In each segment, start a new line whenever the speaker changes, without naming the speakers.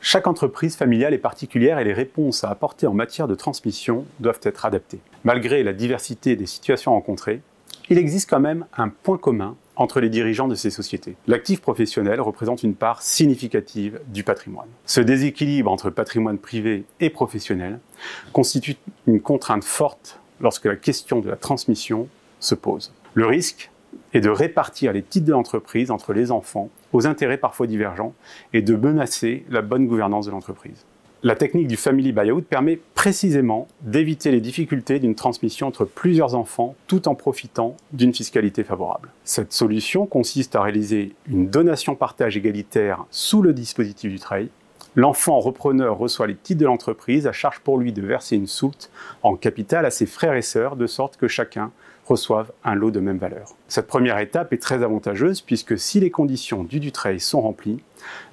Chaque entreprise familiale est particulière et les réponses à apporter en matière de transmission doivent être adaptées. Malgré la diversité des situations rencontrées, il existe quand même un point commun entre les dirigeants de ces sociétés. L'actif professionnel représente une part significative du patrimoine. Ce déséquilibre entre patrimoine privé et professionnel constitue une contrainte forte lorsque la question de la transmission se pose. Le risque est de répartir les titres de l'entreprise entre les enfants aux intérêts parfois divergents et de menacer la bonne gouvernance de l'entreprise. La technique du family buyout permet précisément d'éviter les difficultés d'une transmission entre plusieurs enfants tout en profitant d'une fiscalité favorable. Cette solution consiste à réaliser une donation-partage égalitaire sous le dispositif du TREI. L'enfant repreneur reçoit les titres de l'entreprise, à charge pour lui de verser une soulte en capital à ses frères et sœurs, de sorte que chacun reçoivent un lot de même valeur. Cette première étape est très avantageuse puisque si les conditions du DuTreuil sont remplies,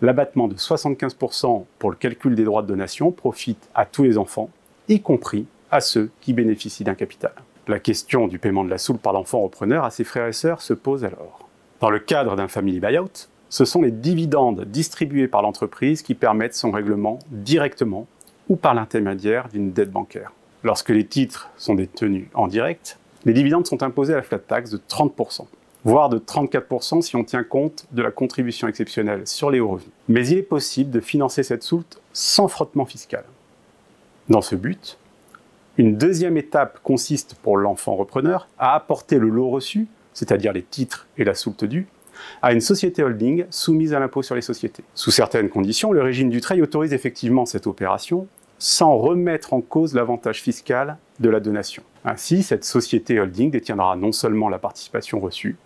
l'abattement de 75% pour le calcul des droits de donation profite à tous les enfants, y compris à ceux qui bénéficient d'un capital. La question du paiement de la soulte par l'enfant repreneur à ses frères et sœurs se pose alors. Dans le cadre d'un family buyout, ce sont les dividendes distribués par l'entreprise qui permettent son règlement directement ou par l'intermédiaire d'une dette bancaire. Lorsque les titres sont détenus en direct, les dividendes sont imposés à la flat tax de 30%, voire de 34% si on tient compte de la contribution exceptionnelle sur les hauts revenus. Mais il est possible de financer cette soulte sans frottement fiscal. Dans ce but, une deuxième étape consiste pour l'enfant repreneur à apporter le lot reçu, c'est-à-dire les titres et la soulte due, à une société holding soumise à l'impôt sur les sociétés. Sous certaines conditions, le régime DuTreuil autorise effectivement cette opération sans remettre en cause l'avantage fiscal de la donation. Ainsi, cette société holding détiendra non seulement la participation reçue,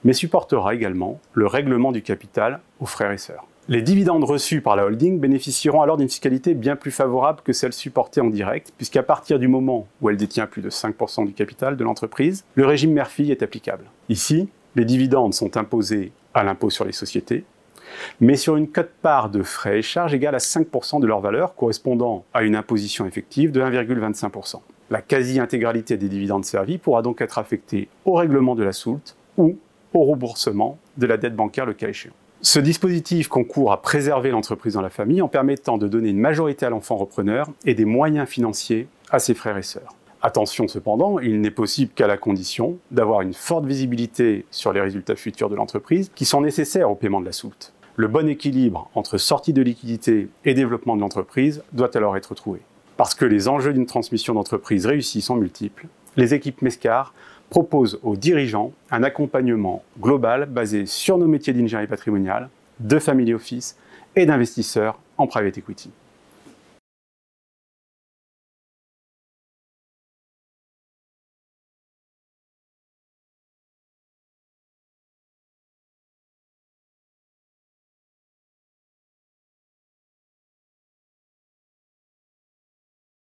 mais supportera également le règlement du capital aux frères et sœurs. Les dividendes reçus par la holding bénéficieront alors d'une fiscalité bien plus favorable que celle supportée en direct, puisqu'à partir du moment où elle détient plus de 5% du capital de l'entreprise, le régime mère-fille est applicable. Ici, les dividendes sont imposés à l'impôt sur les sociétés, mais sur une quote-part de frais et charges égale à 5% de leur valeur, correspondant à une imposition effective de 1,25%. La quasi-intégralité des dividendes servis pourra donc être affectée au règlement de la soulte ou au remboursement de la dette bancaire le cas échéant. Ce dispositif concourt à préserver l'entreprise dans la famille en permettant de donner une majorité à l'enfant repreneur et des moyens financiers à ses frères et sœurs. Attention cependant, il n'est possible qu'à la condition d'avoir une forte visibilité sur les résultats futurs de l'entreprise qui sont nécessaires au paiement de la soulte. Le bon équilibre entre sortie de liquidité et développement de l'entreprise doit alors être trouvé. Parce que les enjeux d'une transmission d'entreprise réussie sont multiples, les équipes Mescar proposent aux dirigeants un accompagnement global basé sur nos métiers d'ingénierie patrimoniale, de family office et d'investisseurs en private equity.